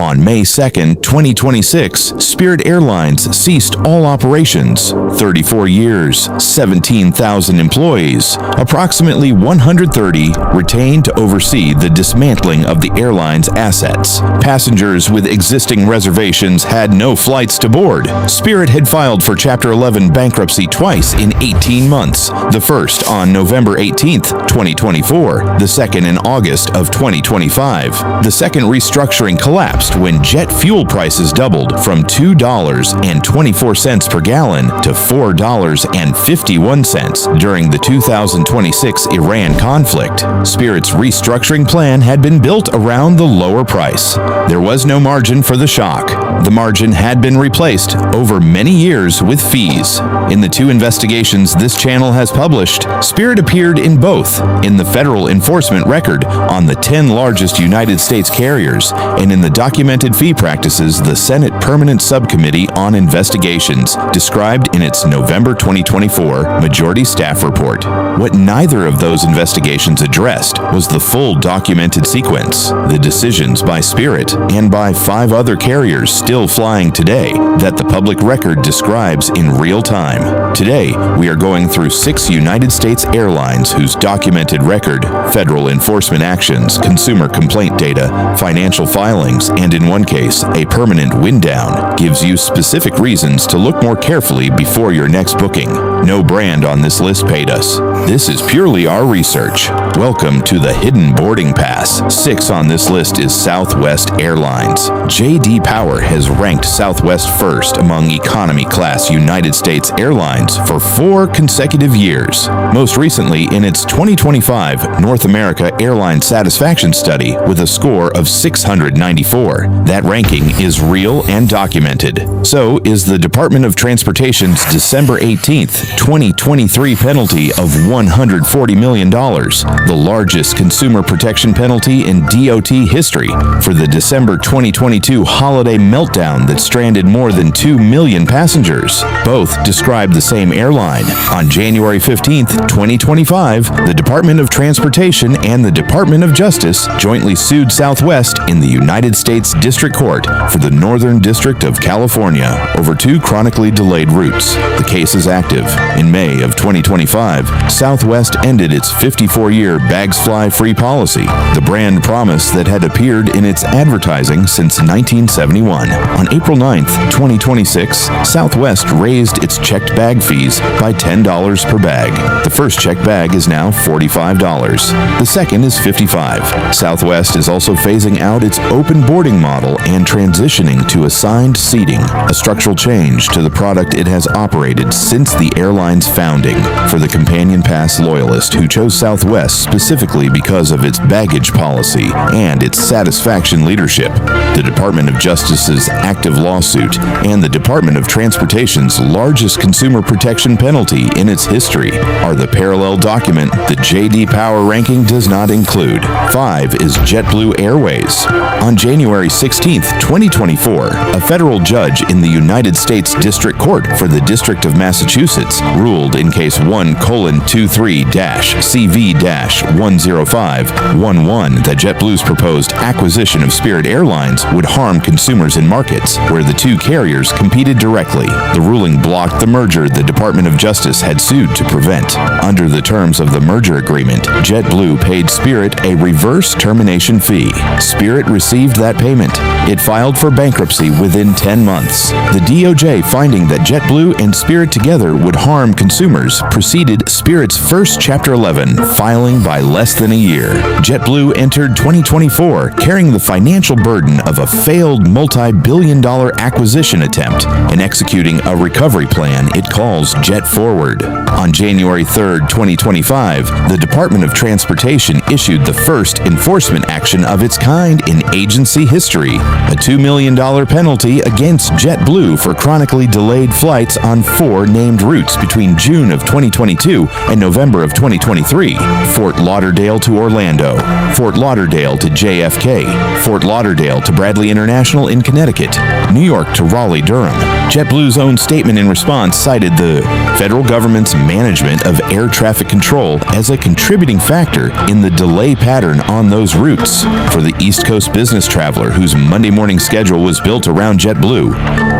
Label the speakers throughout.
Speaker 1: On May 2, 2026, Spirit Airlines ceased all operations. 34 years, 17,000 employees, approximately 130 retained to oversee the dismantling of the airline's assets. Passengers with existing reservations had no flights to board. Spirit had filed for Chapter 11 bankruptcy twice in 18 months, the first on November 18, 2024, the second in August of 2025. The second restructuring collapsed when jet fuel prices doubled from $2.24 per gallon to $4.51 during the 2026 Iran conflict. Spirit's restructuring plan had been built around the lower price. There was no margin for the shock. The margin had been replaced over many years with fees. In the two investigations this channel has published, Spirit appeared in both, in the federal enforcement record on the 10 largest United States carriers, and in the documented fee practices the Senate Permanent Subcommittee on Investigations described in its November 2024 Majority Staff Report. What neither of those investigations addressed was the full documented sequence, the decisions by Spirit and by 5 other carriers still flying today that the public record describes in real time. Today, we are going through 6 United States airlines whose documented record, federal enforcement actions, consumer complaint data, financial filings, and in one case, a permanent wind down, gives you specific reasons to look more carefully before your next booking. No brand on this list paid us. This is purely our research. Welcome to the hidden boarding pass. 6 on this list is Southwest Airlines. J.D. Power has ranked Southwest first among economy class United States airlines for 4 consecutive years. Most recently in its 2025 North America Airline Satisfaction Study with a score of 694. That ranking is real and documented. So is the Department of Transportation's December 18th, 2023 penalty of $140 million, the largest consumer protection penalty in DOT history for the December 2022 holiday meltdown that stranded more than 2 million passengers. Both describe the same airline. On January 15th, 2025, the Department of Transportation and the Department of Justice jointly sued Southwest in the United States District Court for the Northern District of California over 2 chronically delayed routes. The case is active. In May of 2025, Southwest ended its 54-year Bags Fly Free policy, the brand promise that had appeared in its advertising since 1971. On April 9th, 2026, Southwest raised its checked bag fees by $10 per bag. The first checked bag is now $45. The second is $55. Southwest is also phasing out its open boarding model and transitioning to assigned seating, a structural change to the product it has operated since the airline's founding. For the Companion Pass loyalist who chose Southwest specifically because of its baggage policy and its satisfaction leadership, the Department of Justice's active lawsuit, and the Department of Transportation's largest consumer protection penalty in its history are the parallel document the J.D. Power ranking does not include. 5 is JetBlue Airways. On January 16, 2024, a federal judge in the United States District Court for the District of Massachusetts ruled in case 1:23-CV-10511 that JetBlue's proposed acquisition of Spirit Airlines would harm consumers in markets where the 2 carriers competed directly. The ruling blocked the merger the Department of Justice had sued to prevent. Under the terms of the merger agreement, JetBlue paid Spirit a reverse termination fee. Spirit received that payment. It filed for bankruptcy within 10 months. The DOJ finding that JetBlue and Spirit together would harm consumers preceded Spirit's first Chapter 11 filing by less than a year. JetBlue entered 2024 carrying the financial burden of a failed multi-billion-dollar acquisition attempt and executing a recovery plan it calls Jet Forward. On January 3, 2025, the Department of Transportation issued the first enforcement action of its kind in agency history, a $2 million penalty against JetBlue for chronically delayed flights on 4 named routes between June of 2022 and November of 2023. Fort Lauderdale to Orlando, Fort Lauderdale to JFK, Fort Lauderdale to Bradley International in Connecticut, New York to Raleigh-Durham. JetBlue's own statement in response cited the federal government's management of air traffic control as a contributing factor in the delay pattern on those routes. For the East Coast business traveler whose Monday morning schedule was built around JetBlue,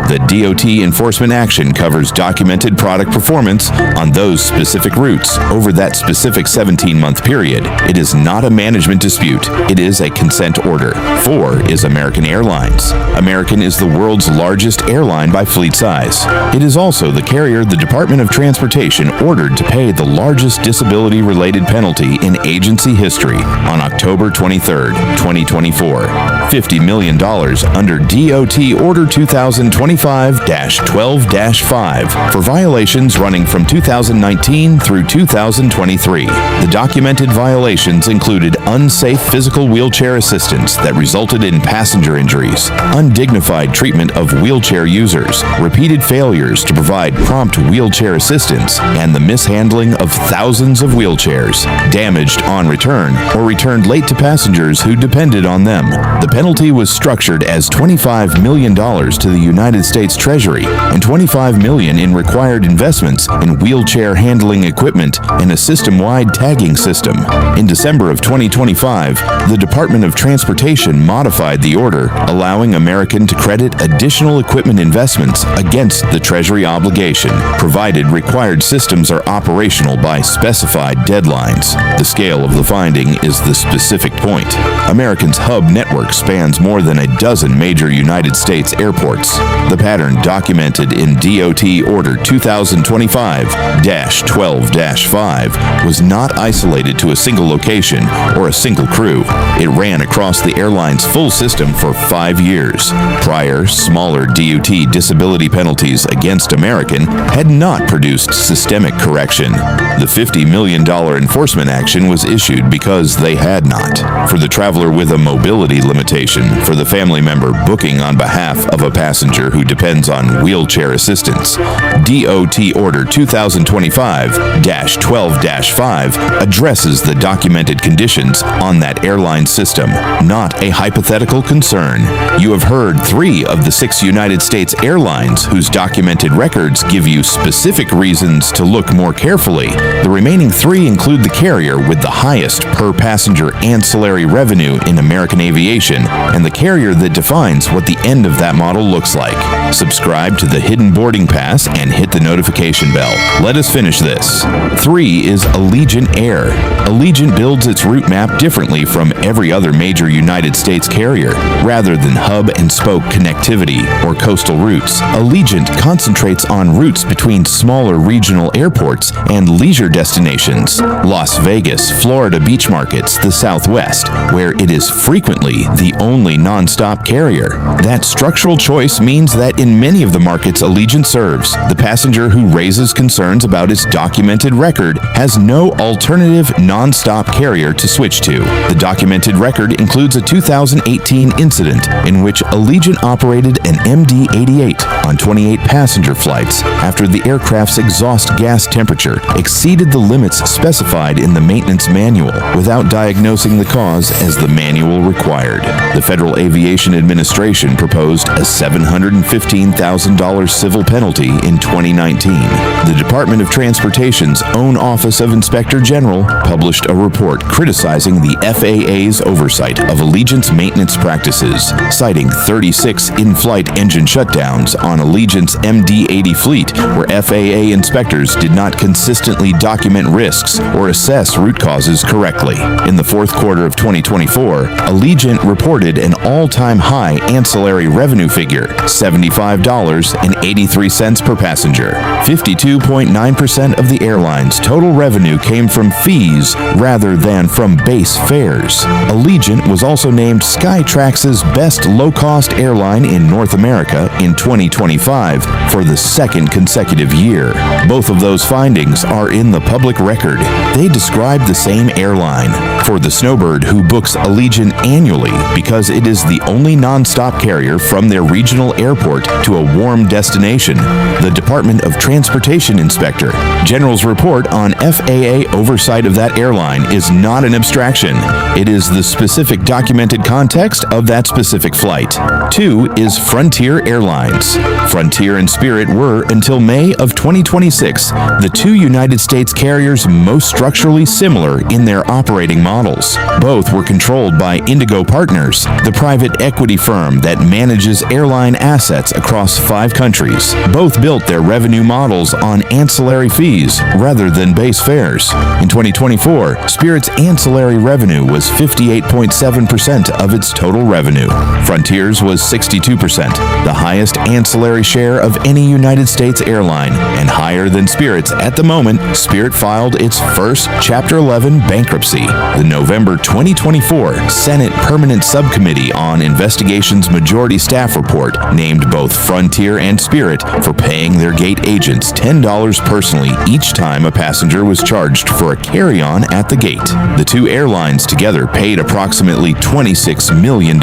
Speaker 1: the DOT enforcement action covers documented product performance on those specific routes over that specific 17-month period. It is not a management dispute. It is a consent order. 4 is American Airlines. American is the world's largest airline by fleet size. It is also the carrier the Department of Transportation ordered to pay the largest disability-related penalty in agency history on October 23, 2024. $50 million under DOT Order 2025-12-5 for violations running from 2019 through 2023. The documented violations included unsafe physical wheelchair assistance that resulted in passenger injuries, undignified treatment of wheelchair users, repeated failures to provide prompt wheelchair assistance, and the mishandling of thousands of wheelchairs, damaged on return or returned late to passengers who depended on them. The penalty was structured as $25 million to the United States Treasury and $25 million in required investments in wheelchair handling equipment and a system-wide tagging system. In December of 2025, the Department of Transportation modified the order, allowing American to credit additional equipment investments against the Treasury obligation, provided required systems are operational by specified deadlines. The scale of the finding is the specific point. American's hub network spans more than a dozen major United States airports. The pattern documented in DOT Order 2025-12-5 was not isolated to a single location or a single crew. It ran across the airline's full system for 5 years. Prior, smaller DOT disability penalties against American had not produced systemic correction. The $50 million enforcement action was issued because they had not. For the traveler with a mobility limitation, for the family member booking on behalf of a passenger who depends on wheelchair assistance, DOT Order 2025-12-5 addresses the documented conditions on that airline system, not a hypothetical concern. You have heard 3 of the 6 United States airlines whose documented records give you specific reasons to look more carefully. The remaining 3 include the carrier with the highest per-passenger ancillary revenue in American aviation and the carrier that defines what the end of that model looks like. Subscribe to the Hidden Boarding Pass and hit the notification bell. Let us finish this. 3 is Allegiant Air. Allegiant builds its route map differently from every other major United States carrier. Rather than hub and spoke connectivity or coastal routes, Allegiant concentrates on routes between smaller regional airports and leisure destinations. Las Vegas, Florida beach markets, the Southwest, where it is frequently the only non-stop carrier. That structural choice means that in many of the markets Allegiant serves, the passenger who raises concerns about its documented record has no alternative non-stop carrier to switch to. The documented record includes a 2018 incident in which Allegiant operated an MD-88 on 28 passenger flights after the aircraft's exhaust gas temperature exceeded the limits specified in the maintenance manual without diagnosing the cause as the manual required. The Federal Aviation Administration proposed a $715,000 civil penalty in 2019. The Department of Transportation's own Office of Inspector General published a report criticizing the FAA's oversight of Allegiant's maintenance practices, citing 36 in-flight engine shutdowns on Allegiant's MD-80 fleet where FAA inspectors did not consistently document risks or assess root causes correctly. In the fourth quarter of 2024, Allegiant reported an all-time high ancillary revenue figure, $75.83 per passenger. 52.9% of the airline's total revenue came from fees rather than from base fares. Allegiant was also named Skytrax's best low-cost airline in North America in 2020. 2025 for the second consecutive year. Both of those findings are in the public record. They describe the same airline. For the snowbird who books Allegiant annually because it is the only nonstop carrier from their regional airport to a warm destination, the Department of Transportation Inspector General's report on FAA oversight of that airline is not an abstraction. It is the specific documented context of that specific flight. 2 is Frontier Airlines. Frontier and Spirit were, until May of 2026, the 2 United States carriers most structurally similar in their operating models. Both were controlled by Indigo Partners, the private equity firm that manages airline assets across 5 countries. Both built their revenue models on ancillary fees rather than base fares. In 2024, Spirit's ancillary revenue was 58.7% of its total revenue. Frontier's was 62%, the highest ancillary share of any United States airline, and higher than Spirit's at the moment. Spirit filed its first Chapter 11 bankruptcy. The November 2024 Senate Permanent Subcommittee on Investigations Majority Staff Report named both Frontier and Spirit for paying their gate agents $10 personally each time a passenger was charged for a carry-on at the gate. The 2 airlines together paid approximately $26 million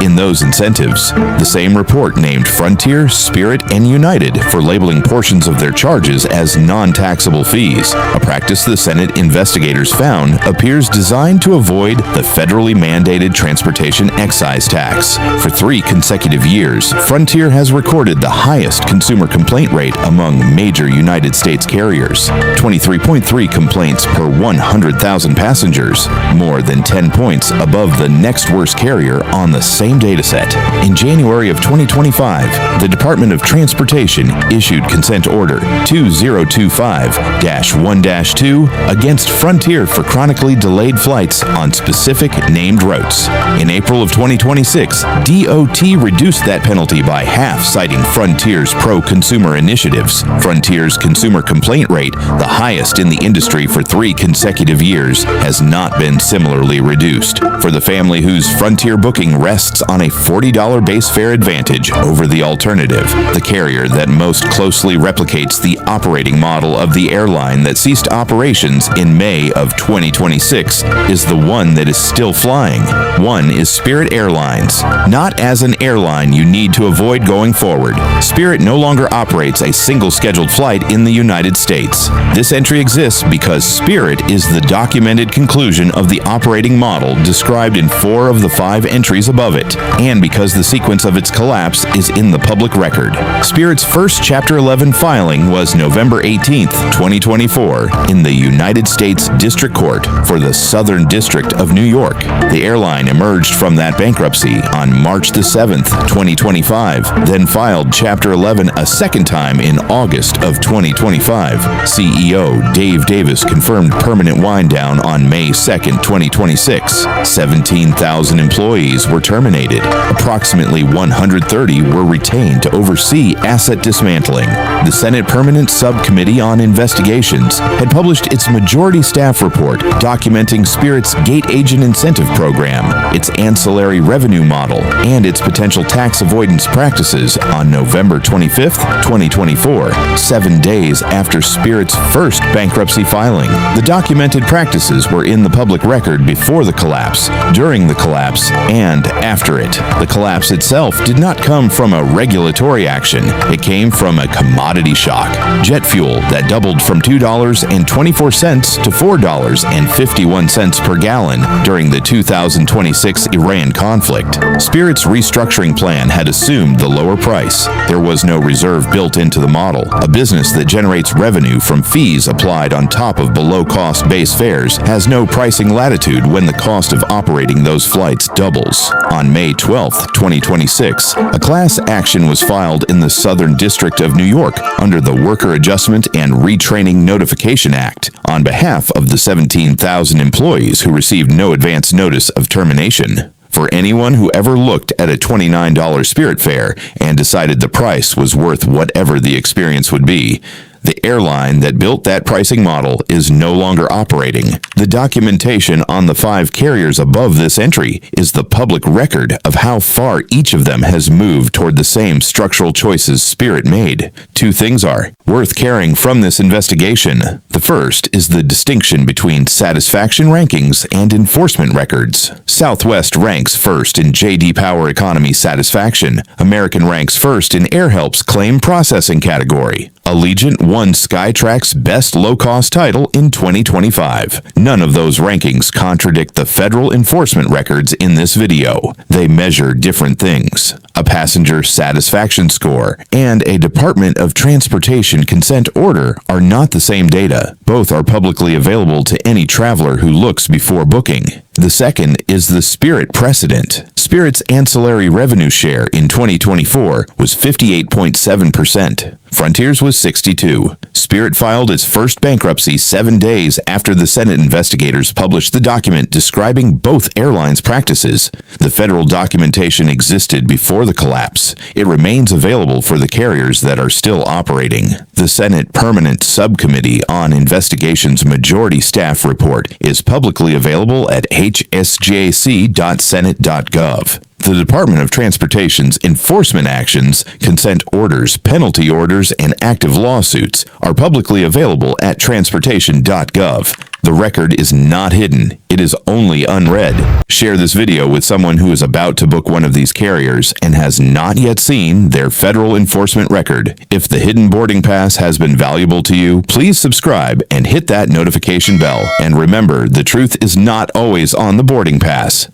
Speaker 1: in those incentives. The same report named Frontier, Spirit, and United for labeling portions of their charges as non-taxable fees, a practice the Senate investigators found appears designed to avoid the federally mandated transportation excise tax. For 3 consecutive years, Frontier has recorded the highest consumer complaint rate among major United States carriers, 23.3 complaints per 100,000 passengers, more than 10 points above the next worst carrier on the same dataset. In January of 2025, the Department of Transportation issued Consent Order 2025-1-2 against Frontier for chronically delayed flights on specific named routes. In April of 2026, DOT reduced that penalty by half, citing Frontier's pro-consumer initiatives. Frontier's consumer complaint rate, the highest in the industry for 3 consecutive years, has not been similarly reduced. For the family whose Frontier booking rests on a $40 base fare advantage over the alternative, the carrier that most closely replicates the operating model of the airline that ceased operations in May of 2026 is the one that is still flying. One is Spirit Airlines. Not as an airline you need to avoid going forward. Spirit no longer operates a single scheduled flight in the United States. This entry exists because Spirit is the documented conclusion of the operating model described in 4 of the 5 entries above it, and because the sequence of its collapse is in the public record. Spirit's first Chapter 11 filing was November 18, 2024, in the United States District Court for the Southern District of New York. The airline emerged from that bankruptcy on March 7, 2025, then filed Chapter 11 a second time in August of 2025. CEO Dave Davis confirmed permanent wind down on May 2, 2026. 17,000 employees were terminated. Approximately 130 were retained to oversee asset dismantling. The Senate Permanent Subcommittee on Investigations had published its majority staff report documenting Spirit's gate agent incentive program, its ancillary revenue model, and its potential tax avoidance practices on November 25, 2024, 7 days after Spirit's first bankruptcy filing. The documented practices were in the public record before the collapse, during the collapse, and after it. The collapse itself did not come from a regulatory action. It came from a commodity shock. Jet fuel that doubled from $2.24 to $4.51 per gallon during the 2026 Iran conflict. Spirit's restructuring plan had assumed the lower price. There was no reserve built into the model. A business that generates revenue from fees applied on top of below-cost base fares has no pricing latitude when the cost of operating those flights doubles. On May 12, 2026, a class action was filed in the Southern District of New York under the Worker Adjustment and Retraining Notification Act on behalf of the 17,000 employees who received no advance notice of termination. For anyone who ever looked at a $29 Spirit fare and decided the price was worth whatever the experience would be, The airline that built that pricing model is no longer operating. The documentation on the 5 carriers above this entry is the public record of how far each of them has moved toward the same structural choices Spirit made. 2 things are worth carrying from this investigation. The first is the distinction between satisfaction rankings and enforcement records. Southwest ranks first in J.D. Power Economy Satisfaction. American ranks first in AirHelp's Claim Processing category. Allegiant won Skytrax's Best Low-Cost title in 2025. None of those rankings contradict the federal enforcement records in this video. They measure different things: a passenger satisfaction score and a Department of Transportation consent order are not the same data. Both are publicly available to any traveler who looks before booking. The second is the Spirit precedent. Spirit's ancillary revenue share in 2024 was 58.7%. Frontier's was 62%. Spirit filed its first bankruptcy 7 days after the Senate investigators published the document describing both airlines' practices. The federal documentation existed before the collapse. It remains available for the carriers that are still operating. The Senate Permanent Subcommittee on Investigation's majority staff report is publicly available at hsjac.senate.gov. The Department of Transportation's enforcement actions, consent orders, penalty orders, and active lawsuits are publicly available at transportation.gov. The record is not hidden. It is only unread. Share this video with someone who is about to book one of these carriers and has not yet seen their federal enforcement record. If the hidden boarding pass has been valuable to you, please subscribe and hit that notification bell. And remember, the truth is not always on the boarding pass.